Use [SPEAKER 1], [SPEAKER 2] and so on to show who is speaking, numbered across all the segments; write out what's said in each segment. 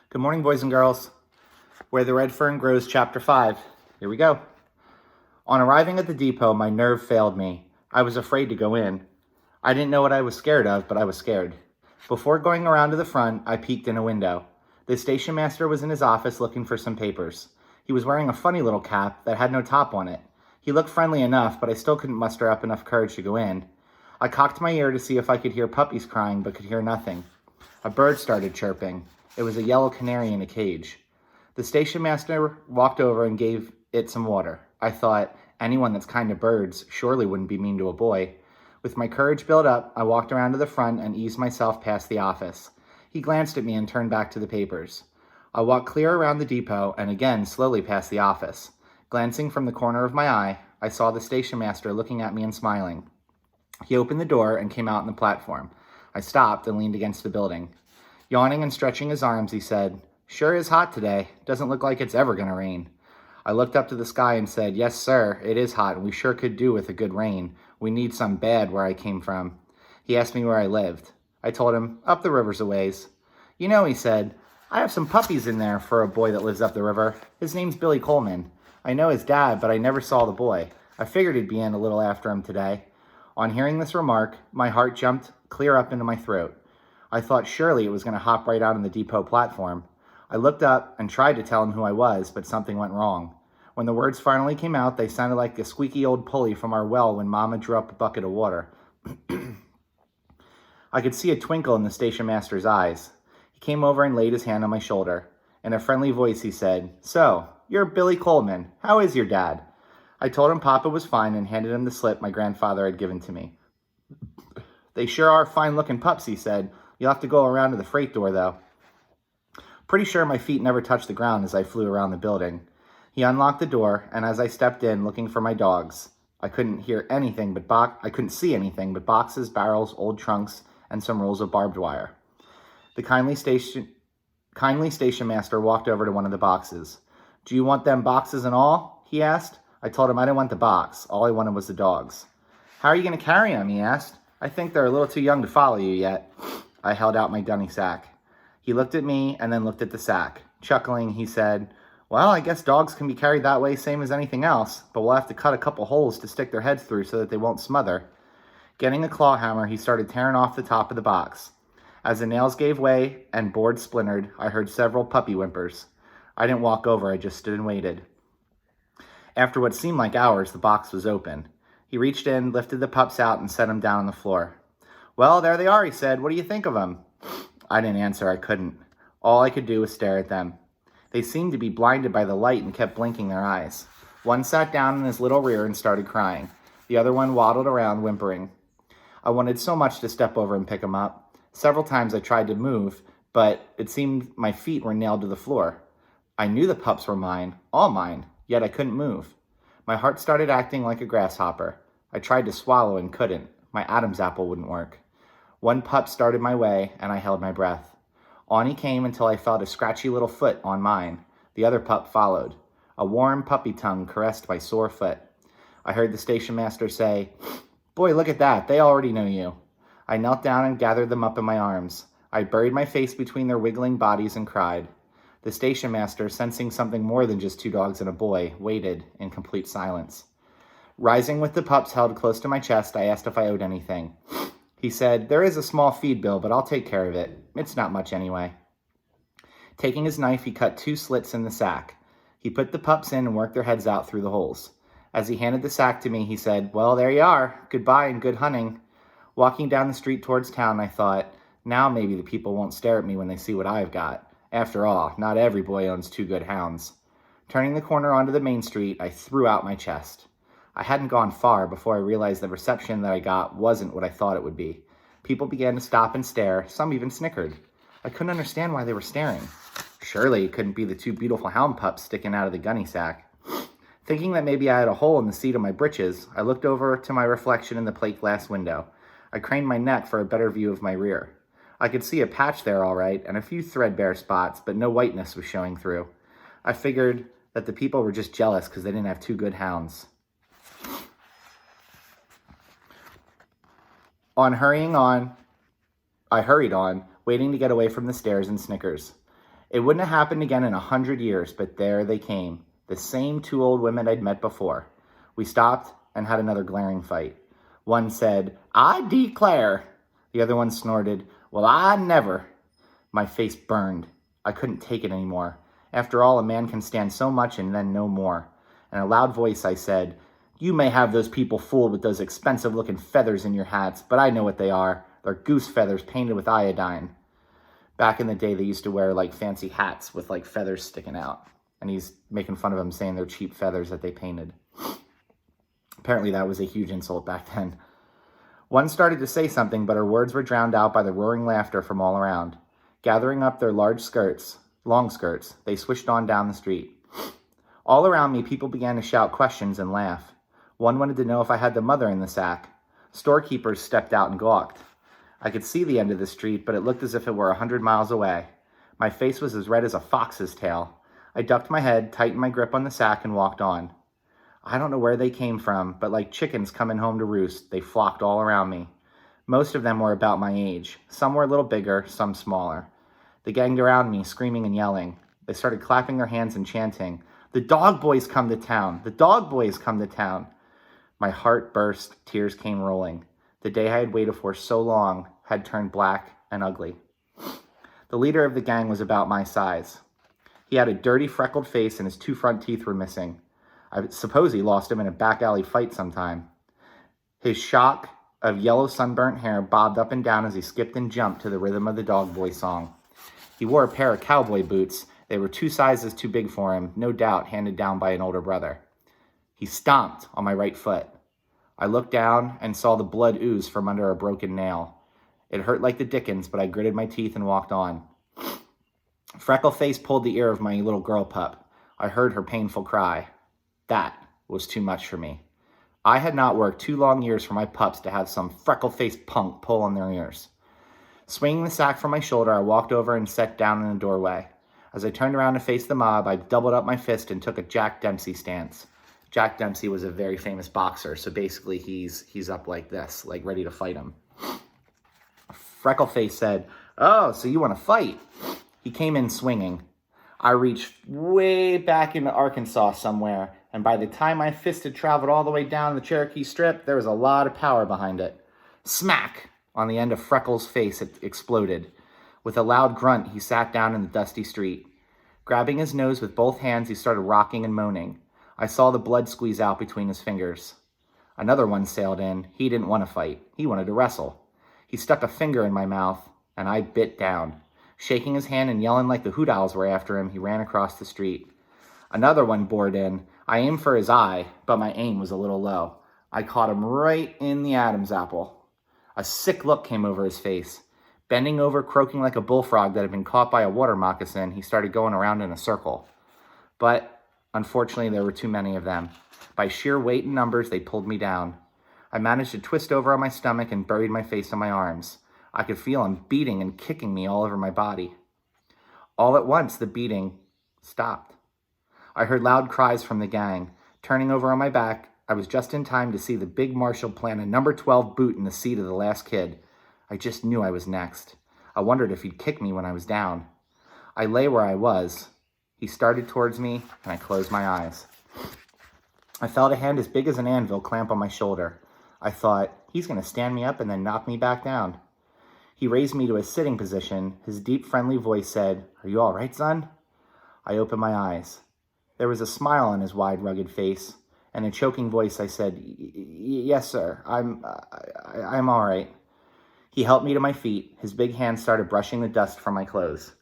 [SPEAKER 1] Good morning, boys and girls. Where the Red Fern Grows, Chapter 5. Here we go. On arriving at the depot, my nerve failed me. I was afraid to go in. I didn't know what I was scared of, but I was scared. Before going around to the front, I peeked in a window. The station master was in his office looking for some papers. He was wearing a funny little cap that had no top on it. He looked friendly enough, but I still couldn't muster up enough courage to go in. I cocked my ear to see if I could hear puppies crying, but could hear nothing. A bird started chirping. It was a yellow canary in a cage. The station master walked over and gave it some water. I thought, anyone that's kind to birds surely wouldn't be mean to a boy. With my courage built up, I walked around to the front and eased myself past the office. He glanced at me and turned back to the papers. I walked clear around the depot and again slowly past the office. Glancing from the corner of my eye, I saw the station master looking at me and smiling. He opened the door and came out on the platform. I stopped and leaned against the building. Yawning and stretching his arms, he said, "Sure is hot today. Doesn't look like it's ever going to rain." I looked up to the sky and said, "Yes, sir, it is hot, and we sure could do with a good rain. We need some bad where I came from." He asked me where I lived. I told him, "Up the river's a ways." "You know," he said, "I have some puppies in there for a boy that lives up the river. His name's Billy Coleman. I know his dad, but I never saw the boy. I figured he'd be in a little after him today." On hearing this remark, my heart jumped clear up into my throat. I thought surely it was going to hop right out on the depot platform. I looked up and tried to tell him who I was, but something went wrong. When the words finally came out, they sounded like the squeaky old pulley from our well when Mama drew up a bucket of water. I could see a twinkle in the station master's eyes. He came over and laid his hand on my shoulder. In a friendly voice, he said, "So, you're Billy Coleman. How is your dad?" I told him Papa was fine and handed him the slip my grandfather had given to me. "They sure are fine-looking pups," he said. "You'll have to go around to the freight door, though." Pretty sure my feet never touched the ground as I flew around the building. He unlocked the door, and as I stepped in looking for my dogs, I couldn't see anything but boxes, barrels, old trunks, and some rolls of barbed wire. The kindly station master walked over to one of the boxes. "Do you want them boxes and all?" he asked. I told him I didn't want the box. All I wanted was the dogs. "How are you going to carry them?" he asked. "I think they're a little too young to follow you yet." I held out my gunny sack. He looked at me and then looked at the sack. Chuckling, he said, "Well, I guess dogs can be carried that way same as anything else, but we'll have to cut a couple holes to stick their heads through so that they won't smother." Getting a claw hammer, he started tearing off the top of the box. As the nails gave way and boards splintered, I heard several puppy whimpers. I didn't walk over, I just stood and waited. After what seemed like hours, the box was open. He reached in, lifted the pups out, and set them down on the floor. "Well, there they are," he said. "What do you think of them?" I didn't answer. I couldn't. All I could do was stare at them. They seemed to be blinded by the light and kept blinking their eyes. One sat down in his little rear and started crying. The other one waddled around, whimpering. I wanted so much to step over and pick him up. Several times I tried to move, but it seemed my feet were nailed to the floor. I knew the pups were mine, all mine, yet I couldn't move. My heart started acting like a grasshopper. I tried to swallow and couldn't. My Adam's apple wouldn't work. One pup started my way, and I held my breath. On he came until I felt a scratchy little foot on mine. The other pup followed. A warm puppy tongue caressed my sore foot. I heard the station master say, "Boy, look at that. They already know you." I knelt down and gathered them up in my arms. I buried my face between their wiggling bodies and cried. The station master, sensing something more than just two dogs and a boy, waited in complete silence. Rising with the pups held close to my chest, I asked if I owed anything. He said, "There is a small feed bill, but I'll take care of it. It's not much anyway." Taking his knife, he cut 2 slits in the sack. He put the pups in and worked their heads out through the holes. As he handed the sack to me, he said, "Well, there you are. Goodbye and good hunting." Walking down the street towards town, I thought, now maybe the people won't stare at me when they see what I've got. After all, not every boy owns 2 good hounds. Turning the corner onto the main street, I threw out my chest. I hadn't gone far before I realized the reception that I got wasn't what I thought it would be. People began to stop and stare, some even snickered. I couldn't understand why they were staring. Surely it couldn't be the 2 beautiful hound pups sticking out of the gunny sack. Thinking that maybe I had a hole in the seat of my britches, I looked over to my reflection in the plate glass window. I craned my neck for a better view of my rear. I could see a patch there all right, and a few threadbare spots, but no whiteness was showing through. I figured that the people were just jealous because they didn't have 2 good hounds. I hurried on, waiting to get away from the stares and snickers. It wouldn't have happened again in 100 years, but there they came, the same two old women I'd met before. We stopped and had another glaring fight. One said, "I declare." The other one snorted, "Well, I never." My face burned. I couldn't take it anymore. After all, a man can stand so much and then no more. In a loud voice, I said, "You may have those people fooled with those expensive-looking feathers in your hats, but I know what they are. They're goose feathers painted with iodine." Back in the day, they used to wear like fancy hats with like feathers sticking out. And he's making fun of them, saying they're cheap feathers that they painted. Apparently that was a huge insult back then. One started to say something, but her words were drowned out by the roaring laughter from all around. Gathering up their long skirts, they swished on down the street. All around me, people began to shout questions and laugh. One wanted to know if I had the mother in the sack. Storekeepers stepped out and gawked. I could see the end of the street, but it looked as if it were 100 miles away. My face was as red as a fox's tail. I ducked my head, tightened my grip on the sack, and walked on. I don't know where they came from, but like chickens coming home to roost, they flocked all around me. Most of them were about my age. Some were a little bigger, some smaller. They ganged around me, screaming and yelling. They started clapping their hands and chanting, "The dog boys come to town! The dog boys come to town!" My heart burst, tears came rolling. The day I had waited for so long had turned black and ugly. The leader of the gang was about my size. He had a dirty, freckled face and his two front teeth were missing. I suppose he lost him in a back alley fight sometime. His shock of yellow sunburnt hair bobbed up and down as he skipped and jumped to the rhythm of the dog boy song. He wore a pair of cowboy boots. They were 2 sizes too big for him, no doubt handed down by an older brother. He stomped on my right foot. I looked down and saw the blood ooze from under a broken nail. It hurt like the dickens, but I gritted my teeth and walked on. Freckleface pulled the ear of my little girl pup. I heard her painful cry. That was too much for me. I had not worked 2 long years for my pups to have some freckle-faced punk pull on their ears. Swinging the sack from my shoulder, I walked over and sat down in the doorway. As I turned around to face the mob, I doubled up my fist and took a Jack Dempsey stance. Jack Dempsey was a very famous boxer, so basically he's up like this, like ready to fight him. Freckleface said, "Oh, so you want to fight?" He came in swinging. I reached way back into Arkansas somewhere, and by the time my fist had traveled all the way down the Cherokee Strip, there was a lot of power behind it. Smack! On the end of Freckles' face, it exploded. With a loud grunt, he sat down in the dusty street. Grabbing his nose with both hands, he started rocking and moaning. I saw the blood squeeze out between his fingers. Another one sailed in. He didn't want to fight. He wanted to wrestle. He stuck a finger in my mouth, and I bit down. Shaking his hand and yelling like the Hoot Owls were after him, he ran across the street. Another one bored in. I aimed for his eye, but my aim was a little low. I caught him right in the Adam's apple. A sick look came over his face. Bending over, croaking like a bullfrog that had been caught by a water moccasin, he started going around in a circle. But unfortunately, there were too many of them. By sheer weight and numbers, they pulled me down. I managed to twist over on my stomach and buried my face in my arms. I could feel him beating and kicking me all over my body. All at once, the beating stopped. I heard loud cries from the gang. Turning over on my back, I was just in time to see the big marshal plant a number 12 boot in the seat of the last kid. I just knew I was next. I wondered if he'd kick me when I was down. I lay where I was. He started towards me, and I closed my eyes. I felt a hand as big as an anvil clamp on my shoulder. I thought, he's going to stand me up and then knock me back down. He raised me to a sitting position. His deep, friendly voice said, "Are you all right, son?" I opened my eyes. There was a smile on his wide, rugged face. In a choking voice, I said, "Yes, sir. I'm all right." He helped me to my feet. His big hand started brushing the dust from my clothes.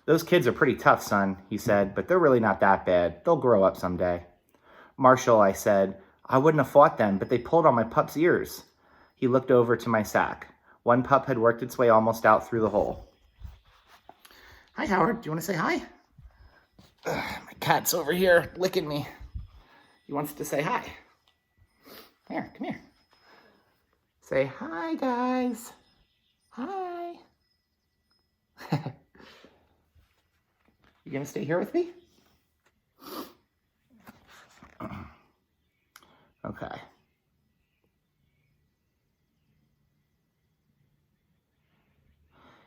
[SPEAKER 1] "Those kids are pretty tough, son," he said, "but they're really not that bad. They'll grow up someday." "Marshal," I said, "I wouldn't have fought them, but they pulled on my pup's ears." He looked over to my sack. One pup had worked its way almost out through the hole. "Hi, Howard. Do you want to say hi?" My cat's over here licking me. He wants to say hi. Here, come here. Say hi, guys. Hi. You gonna stay here with me? Okay.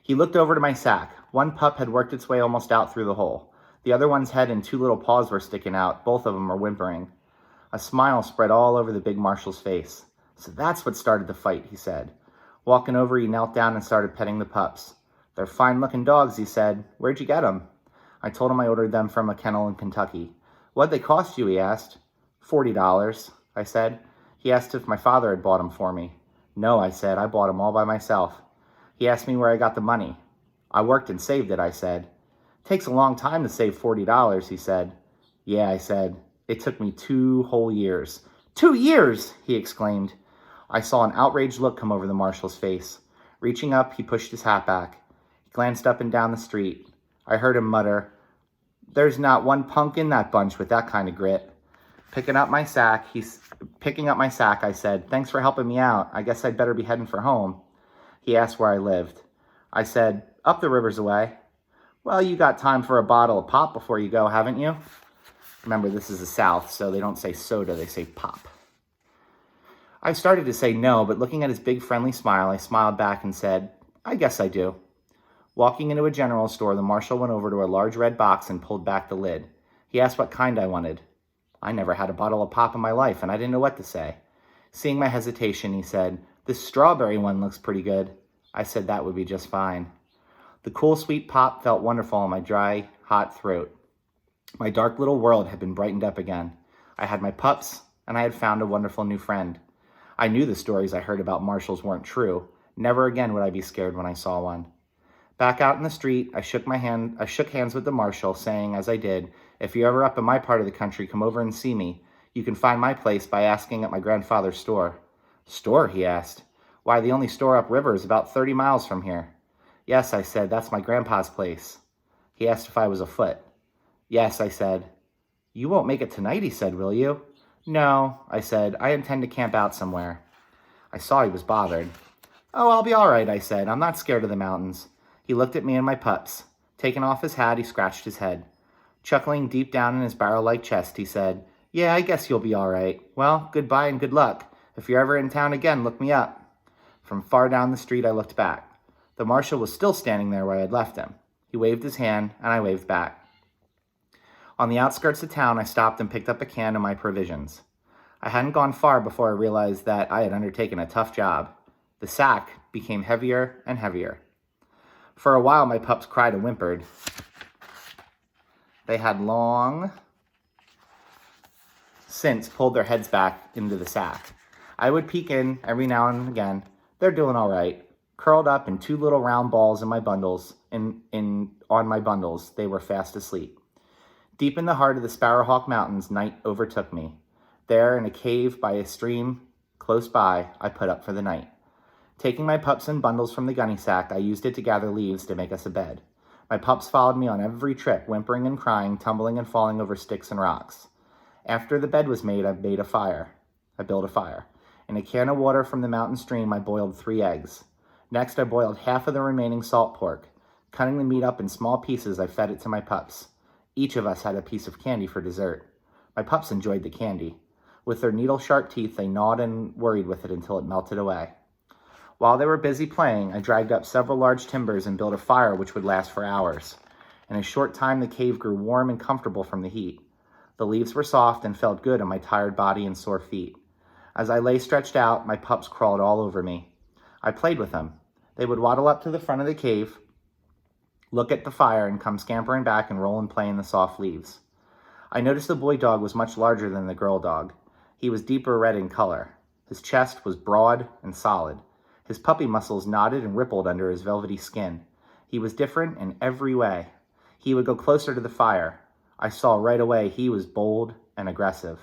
[SPEAKER 1] He looked over to my sack. One pup had worked its way almost out through the hole. The other one's head and two little paws were sticking out. Both of them were whimpering. A smile spread all over the big marshal's face. "So that's what started the fight," he said. Walking over, he knelt down and started petting the pups. "They're fine-looking dogs," he said. "Where'd you get them?" I told him I ordered them from a kennel in Kentucky. "What'd they cost you?" he asked. $40, I said. He asked if my father had bought them for me. "No," I said. "I bought them all by myself." He asked me where I got the money. "I worked and saved it," I said. "Takes a long time to save $40, he said. "Yeah," I said. "It took me 2 whole years." 2 years! He exclaimed. I saw an outraged look come over the marshal's face. Reaching up, he pushed his hat back. He glanced up and down the street. I heard him mutter, "There's not one punk in that bunch with that kind of grit." Picking up my sack, I said, "Thanks for helping me out. I guess I'd better be heading for home." He asked where I lived. I said, "Up the rivers away." "Well, you got time for a bottle of pop before you go, haven't you?" Remember, this is the South, so they don't say soda, they say pop. I started to say no, but looking at his big friendly smile, I smiled back and said, "I guess I do." Walking into a general store, the marshal went over to a large red box and pulled back the lid. He asked what kind I wanted. I never had a bottle of pop in my life, and I didn't know what to say. Seeing my hesitation, he said, "This strawberry one looks pretty good." I said that would be just fine. The cool, sweet pop felt wonderful in my dry, hot throat. My dark little world had been brightened up again. I had my pups, and I had found a wonderful new friend. I knew the stories I heard about marshals weren't true. Never again would I be scared when I saw one. Back out in the street, I shook hands with the marshal, saying as I did, "If you're ever up in my part of the country, come over and see me. You can find my place by asking at my grandfather's store." "Store?" he asked. "Why, the only store upriver is about 30 miles from here." "Yes," I said, "that's my grandpa's place." He asked if I was afoot. "Yes," I said. "You won't make it tonight," he said, "will you?" "No," I said, "I intend to camp out somewhere." I saw he was bothered. "Oh, I'll be all right," I said. "I'm not scared of the mountains." He looked at me and my pups. Taking off his hat, he scratched his head. Chuckling deep down in his barrel-like chest, he said, "Yeah, I guess you'll be all right. Well, goodbye and good luck. If you're ever in town again, look me up." From far down the street, I looked back. The marshal was still standing there where I had left him. He waved his hand, and I waved back. On the outskirts of town, I stopped and picked up a can of my provisions. I hadn't gone far before I realized that I had undertaken a tough job. The sack became heavier and heavier. For a while, my pups cried and whimpered. They had long since pulled their heads back into the sack. I would peek in every now and again. They're doing all right. Curled up in 2 little round balls in my bundles, on my bundles, they were fast asleep. Deep in the heart of the Sparrowhawk Mountains, night overtook me. There, in a cave by a stream close by, I put up for the night. Taking my pups and bundles from the gunny sack, I used it to gather leaves to make us a bed. My pups followed me on every trip, whimpering and crying, tumbling and falling over sticks and rocks. After the bed was made, I built a fire. In a can of water from the mountain stream, I boiled 3 eggs. Next, I boiled half of the remaining salt pork. Cutting the meat up in small pieces, I fed it to my pups. Each of us had a piece of candy for dessert. My pups enjoyed the candy. With their needle-sharp teeth, they gnawed and worried with it until it melted away. While they were busy playing, I dragged up several large timbers and built a fire which would last for hours. In a short time, the cave grew warm and comfortable from the heat. The leaves were soft and felt good on my tired body and sore feet. As I lay stretched out, my pups crawled all over me. I played with them. They would waddle up to the front of the cave, look at the fire, and come scampering back and roll and play in the soft leaves. I noticed the boy dog was much larger than the girl dog. He was deeper red in color. His chest was broad and solid. His puppy muscles nodded and rippled under his velvety skin. He was different in every way. He would go closer to the fire. I saw right away he was bold and aggressive.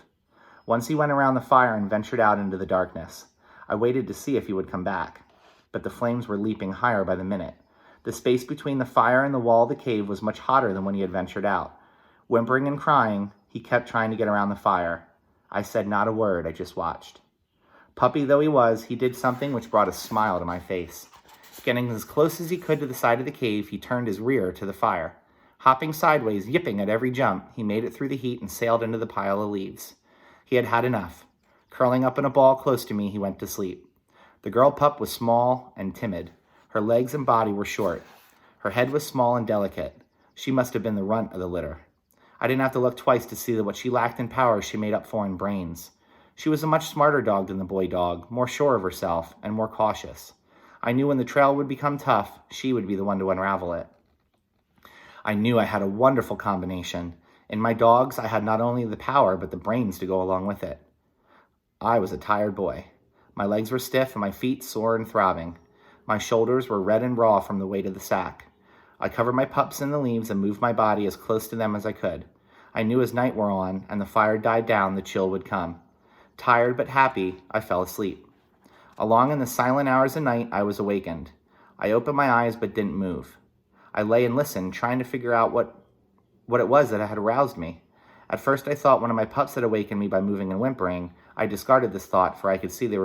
[SPEAKER 1] Once he went around the fire and ventured out into the darkness. I waited to see if he would come back, but the flames were leaping higher by the minute. The space between the fire and the wall of the cave was much hotter than when he had ventured out. Whimpering and crying, he kept trying to get around the fire. I said not a word, I just watched. Puppy though he was, he did something which brought a smile to my face. Getting as close as he could to the side of the cave, he turned his rear to the fire. Hopping sideways, yipping at every jump, he made it through the heat and sailed into the pile of leaves. He had had enough. Curling up in a ball close to me, he went to sleep. The girl pup was small and timid. Her legs and body were short. Her head was small and delicate. She must have been the runt of the litter. I didn't have to look twice to see that what she lacked in power she made up for in brains. She was a much smarter dog than the boy dog, more sure of herself, and more cautious. I knew when the trail would become tough, she would be the one to unravel it. I knew I had a wonderful combination. In my dogs, I had not only the power, but the brains to go along with it. I was a tired boy. My legs were stiff and my feet sore and throbbing. My shoulders were red and raw from the weight of the sack. I covered my pups in the leaves and moved my body as close to them as I could. I knew as night wore on and the fire died down, the chill would come. Tired but happy, I fell asleep. Along in the silent hours of night, I was awakened. I opened my eyes but didn't move. I lay and listened, trying to figure out what it was that had aroused me. At first I thought one of my pups had awakened me by moving and whimpering. I discarded this thought, for I could see they were